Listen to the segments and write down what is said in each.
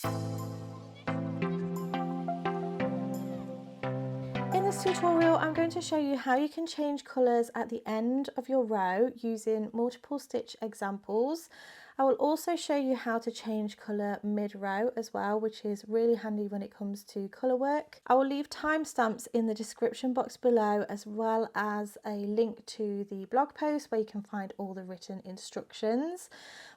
In this tutorial, I'm going to show you how you can change colours at the end of your row using multiple stitch examples. I will also show you how to change colour mid-row as well, which is really handy when it comes to colour work. I will leave timestamps in the description box below, as well as a link to the blog post where you can find all the written instructions.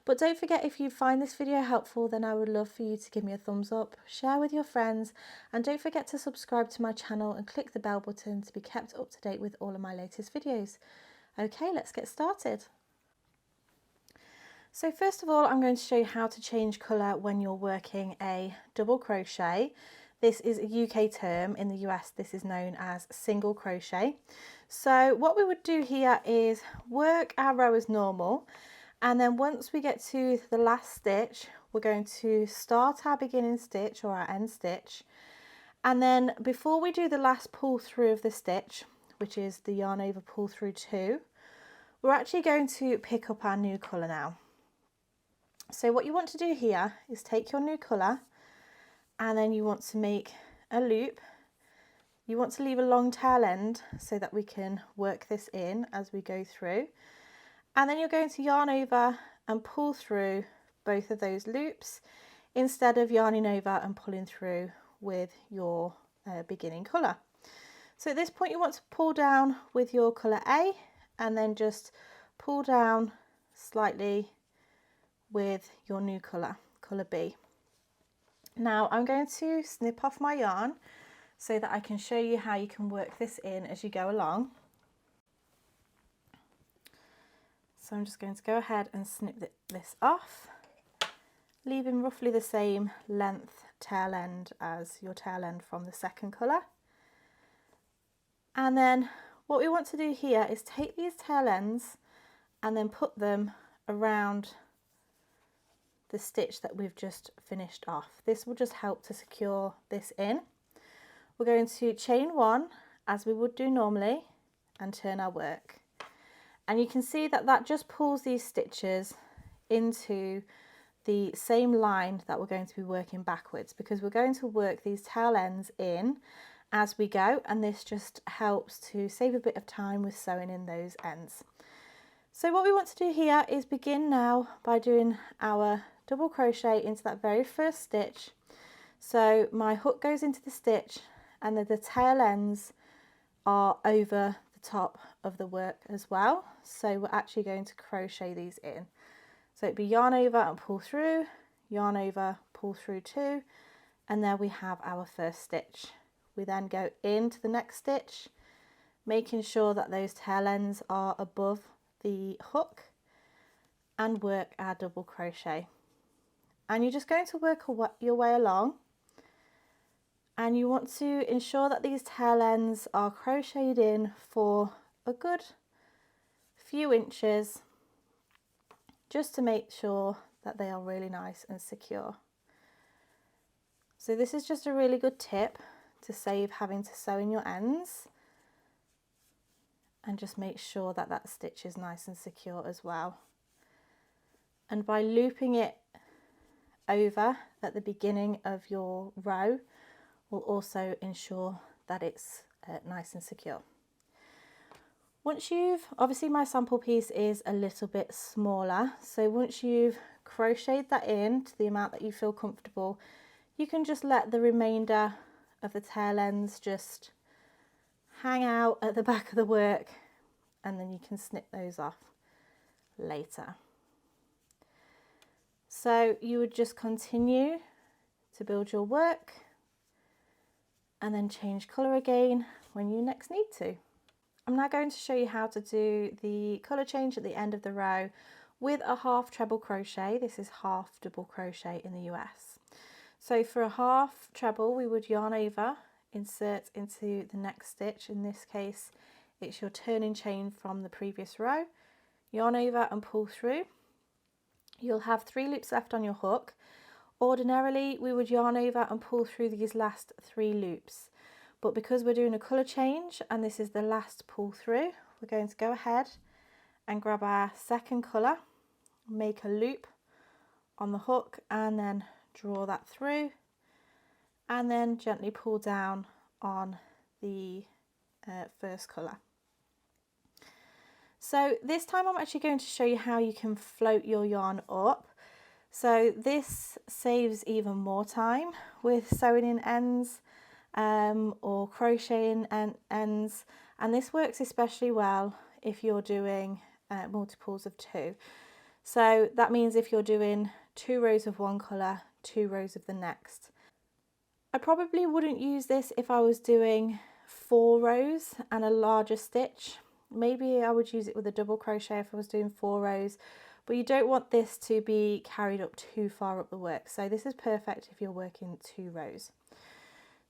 But don't forget, if you find this video helpful, then I would love for you to give me a thumbs up, share with your friends, and don't forget to subscribe to my channel and click the bell button to be kept up to date with all of my latest videos. Okay, let's get started. So first of all, I'm going to show you how to change colour when you're working a double crochet. This is a UK term. In the US, this is known as single crochet. So what we would do here is work our row as normal, and then once we get to the last stitch, we're going to start our beginning stitch or our end stitch. And then before we do the last pull through of the stitch, which is the yarn over pull through 2, we're actually going to pick up our new colour now. So what you want to do here is take your new colour, and then you want to make a loop. You want to leave a long tail end so that we can work this in as we go through. And then you're going to yarn over and pull through both of those loops instead of yarning over and pulling through with your beginning colour. So at this point you want to pull down with your colour A and then just pull down slightly with your new colour, colour B. Now I'm going to snip off my yarn so that I can show you how you can work this in as you go along. So I'm just going to go ahead and snip this off, leaving roughly the same length tail end as your tail end from the second colour. And then what we want to do here is take these tail ends and then put them around the stitch that we've just finished off. This will just help to secure this in. We're going to chain 1 as we would do normally and turn our work. And you can see that that just pulls these stitches into the same line that we're going to be working backwards, because we're going to work these tail ends in as we go, and this just helps to save a bit of time with sewing in those ends. So what we want to do here is begin now by doing our double crochet into that very first stitch. So my hook goes into the stitch and then the tail ends are over the top of the work as well. So we're actually going to crochet these in. So it'd be yarn over and pull through, yarn over, pull through 2, and there we have our first stitch. We then go into the next stitch, making sure that those tail ends are above the hook, and work our double crochet. And you're just going to work your way along, and you want to ensure that these tail ends are crocheted in for a good few inches, just to make sure that they are really nice and secure. So this is just a really good tip to save having to sew in your ends, and just make sure that that stitch is nice and secure as well. And by looping it over at the beginning of your row will also ensure that it's nice and secure. Once you've, obviously my sample piece is a little bit smaller, so once you've crocheted that in to the amount that you feel comfortable, you can just let the remainder of the tail ends just hang out at the back of the work, and then you can snip those off later. So you would just continue to build your work and then change colour again when you next need to. I'm now going to show you how to do the colour change at the end of the row with a half treble crochet. This is half double crochet in the US. So for a half treble, we would yarn over, insert into the next stitch. In this case, it's your turning chain from the previous row. Yarn over and pull through. You'll have 3 loops left on your hook. Ordinarily, we would yarn over and pull through these last 3 loops. But because we're doing a colour change and this is the last pull through, we're going to go ahead and grab our second colour, make a loop on the hook and then draw that through and then gently pull down on the first colour. So this time I'm actually going to show you how you can float your yarn up. So this saves even more time with sewing in ends or crocheting ends, and this works especially well if you're doing multiples of 2. So that means if you're doing 2 rows of one colour, 2 rows of the next. I probably wouldn't use this if I was doing 4 rows and a larger stitch. Maybe I would use it with a double crochet if I was doing 4 rows, but you don't want this to be carried up too far up the work. So this is perfect if you're working 2 rows.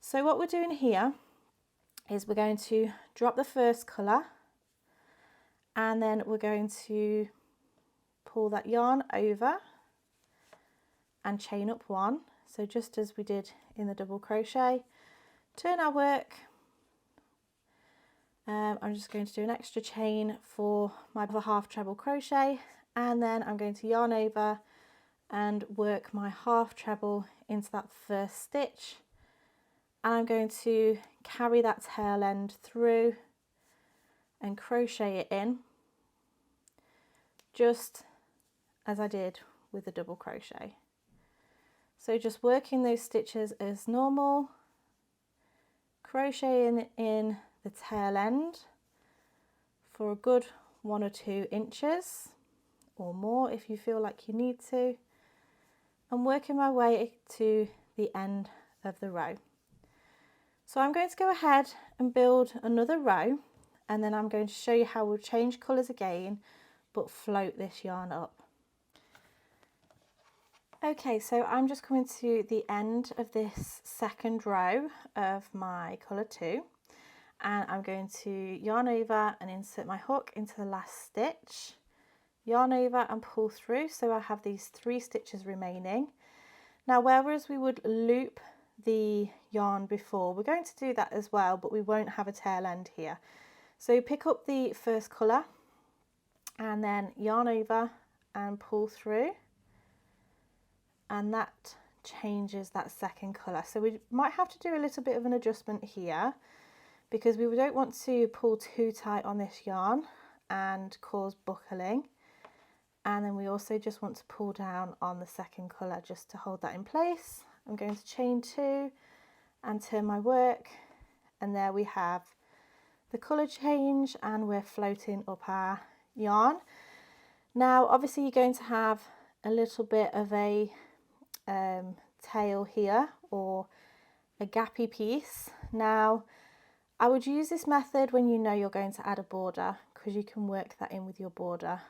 So what we're doing here is we're going to drop the first colour and then we're going to pull that yarn over and chain up 1. So just as we did in the double crochet, turn our work. I'm just going to do an extra chain for my half treble crochet, and then I'm going to yarn over and work my half treble into that first stitch, and I'm going to carry that tail end through and crochet it in just as I did with the double crochet. So just working those stitches as normal, crocheting in the tail end for a good 1 or 2 inches or more if you feel like you need to, and working my way to the end of the row. So I'm going to go ahead and build another row, and then I'm going to show you how we'll change colours again but float this yarn up. Okay, so I'm just coming to the end of this second row of my colour 2, and I'm going to yarn over and insert my hook into the last stitch, yarn over and pull through, so I have these 3 stitches remaining. Now whereas we would loop the yarn before, we're going to do that as well, but we won't have a tail end here. So pick up the first colour and then yarn over and pull through, and that changes that second colour. So we might have to do a little bit of an adjustment here because we don't want to pull too tight on this yarn and cause buckling, and then we also just want to pull down on the second colour just to hold that in place. I'm going to chain 2 and turn my work, and there we have the colour change, and we're floating up our yarn. Now obviously you're going to have a little bit of a tail here or a gappy piece. Now I would use this method when you know you're going to add a border, because you can work that in with your border.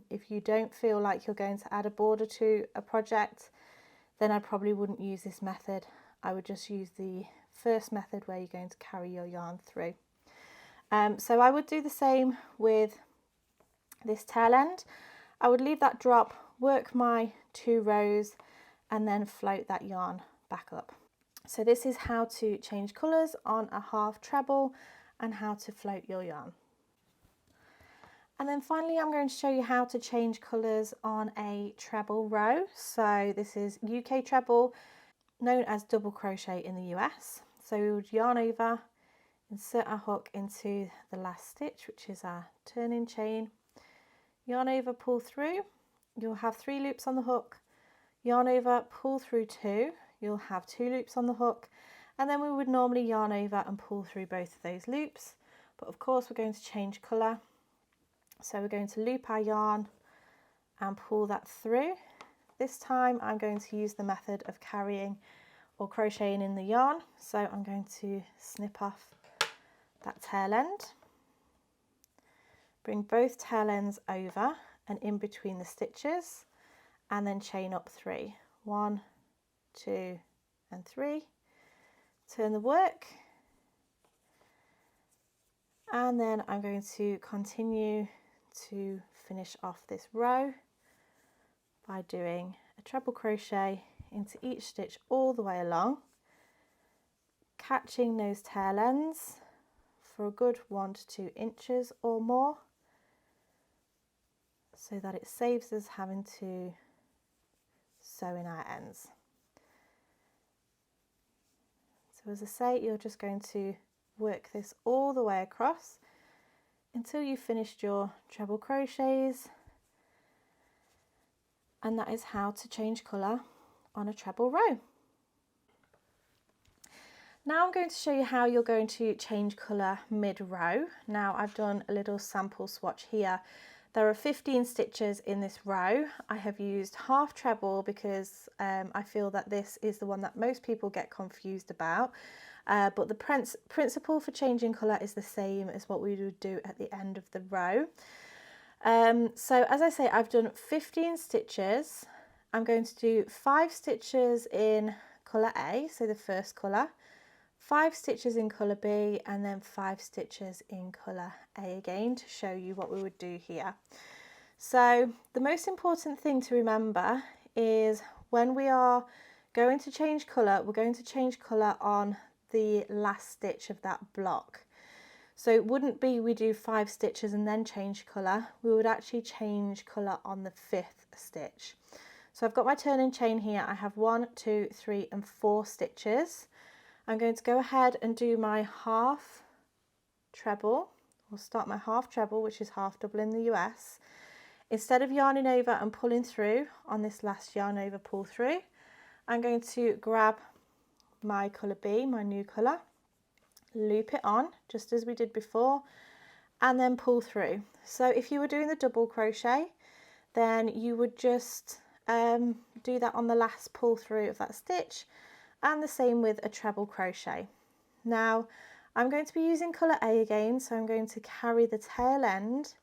If you don't feel like you're going to add a border to a project, then I probably wouldn't use this method. I would just use the first method where you're going to carry your yarn through. So I would do the same with this tail end. I would leave that drop, work my 2 rows, and then float that yarn back up. So this is how to change colours on a half treble and how to float your yarn. And then finally I'm going to show you how to change colours on a treble row. So this is UK treble, known as double crochet in the US. So we would yarn over, insert our hook into the last stitch, which is our turning chain, yarn over, pull through, you'll have 3 loops on the hook, yarn over, pull through 2, you'll have 2 loops on the hook, and then we would normally yarn over and pull through both of those loops, but of course we're going to change colour. So we're going to loop our yarn and pull that through. This time I'm going to use the method of carrying or crocheting in the yarn, so I'm going to snip off that tail end, bring both tail ends over and in between the stitches, and then chain up 3. 1, 2 and 3. Turn the work, and then I'm going to continue to finish off this row by doing a treble crochet into each stitch all the way along, catching those tail ends for a good 1 to 2 inches or more, so that it saves us having to sew in our ends. So as I say, you're just going to work this all the way across until you've finished your treble crochets, and that is how to change colour on a treble row. Now I'm going to show you how you're going to change colour mid-row. Now I've done a little sample swatch here. There are 15 stitches in this row. I have used half treble because I feel that this is the one that most people get confused about. But the principle for changing colour is the same as what we would do at the end of the row. So as I say, I've done 15 stitches. I'm going to do 5 stitches in colour A, so the first colour, 5 stitches in colour B, and then 5 stitches in colour A again to show you what we would do here. So the most important thing to remember is when we are going to change colour, we're going to change colour on the last stitch of that block. So it wouldn't be we do 5 stitches and then change colour, we would actually change colour on the 5th stitch. So I've got my turning chain here. I have 1, 2, 3 and 4 stitches. I'm going to go ahead and do my half treble. We'll start my half treble, which is half double in the US. Instead of yarning over and pulling through on this last yarn over pull through, I'm going to grab my colour B, my new colour, loop it on just as we did before, and then pull through. So if you were doing the double crochet, then you would just do that on the last pull through of that stitch, and the same with a treble crochet. Now I'm going to be using colour A again, so I'm going to carry the tail end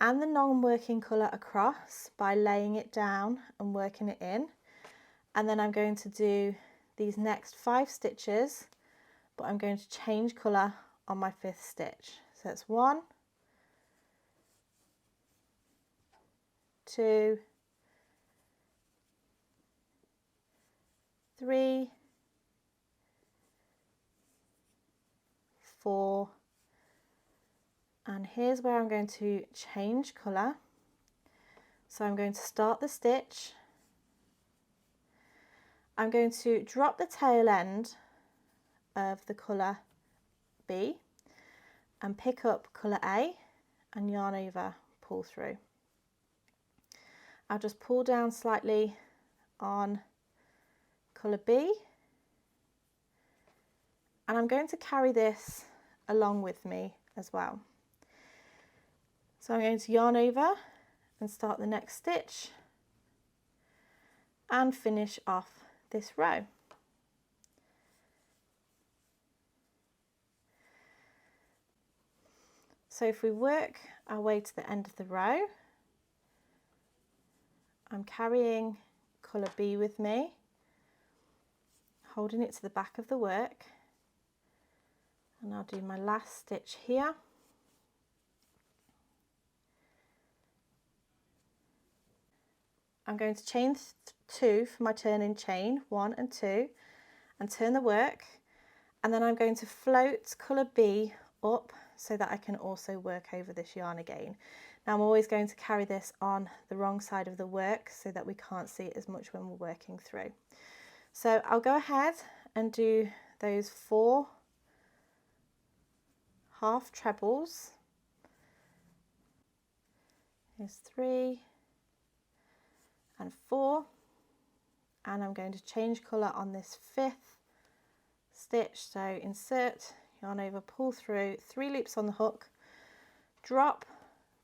and the non-working colour across by laying it down and working it in, and then I'm going to do these next 5 stitches, but I'm going to change colour on my 5th stitch. So it's 1, 2, 3, 4, and here's where I'm going to change colour. So I'm going to start the stitch, I'm going to drop the tail end of the colour B and pick up colour A and yarn over, pull through. I'll just pull down slightly on colour B, and I'm going to carry this along with me as well. So I'm going to yarn over and start the next stitch and finish off this row. So if we work our way to the end of the row, I'm carrying colour B with me, holding it to the back of the work, and I'll do my last stitch here. I'm going to chain 2 for my turning chain, 1 and 2, and turn the work, and then I'm going to float colour B up so that I can also work over this yarn again. Now I'm always going to carry this on the wrong side of the work so that we can't see it as much when we're working through. So I'll go ahead and do those 4 half trebles. Here's 3 and 4, and I'm going to change colour on this 5th stitch. So insert, yarn over, pull through, 3 loops on the hook, drop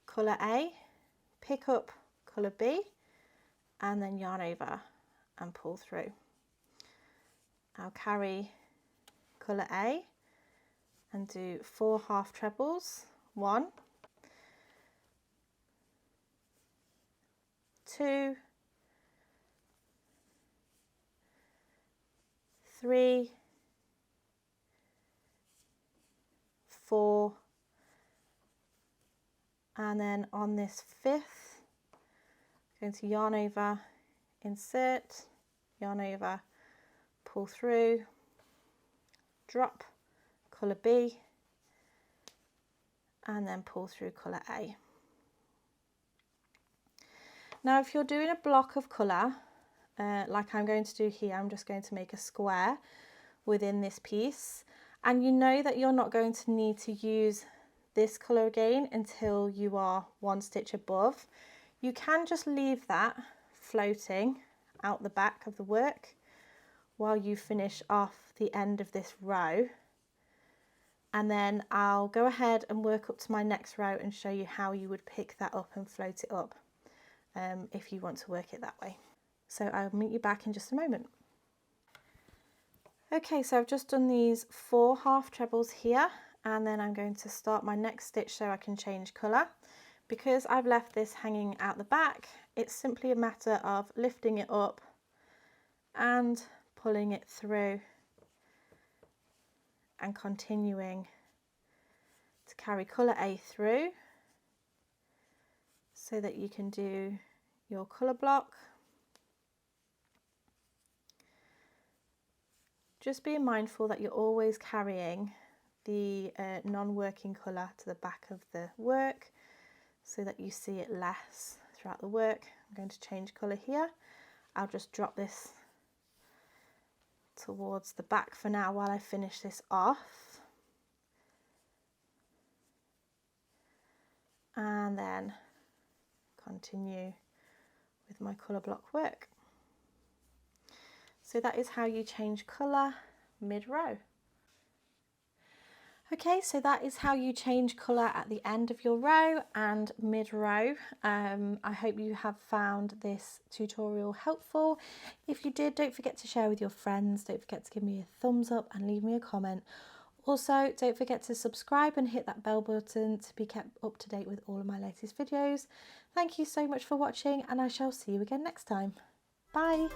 colour A, pick up colour B, and then yarn over and pull through. I'll carry colour A and do 4 half trebles, 1, 2, 3, 4, and then on this 5th, I'm going to yarn over, insert, yarn over, pull through, drop colour B, and then pull through colour A. Now if you're doing a block of colour, like I'm going to do here, I'm just going to make a square within this piece, and you know that you're not going to need to use this colour again until you are one stitch above. You can just leave that floating out the back of the work while you finish off the end of this row, and then I'll go ahead and work up to my next row and show you how you would pick that up and float it up if you want to work it that way. So I'll meet you back in just a moment. Okay, so I've just done these 4 half trebles here, and then I'm going to start my next stitch so I can change colour. Because I've left this hanging out the back, it's simply a matter of lifting it up and pulling it through and continuing to carry colour A through so that you can do your colour block. Just being mindful that you're always carrying the non-working colour to the back of the work so that you see it less throughout the work. I'm going to change colour here. I'll just drop this towards the back for now while I finish this off. And then continue with my colour block work. So that is how you change colour mid-row. Okay, so that is how you change colour at the end of your row and mid-row. I hope you have found this tutorial helpful. If you did, don't forget to share with your friends. Don't forget to give me a thumbs up and leave me a comment. Also, don't forget to subscribe and hit that bell button to be kept up to date with all of my latest videos. Thank you so much for watching, and I shall see you again next time. Bye!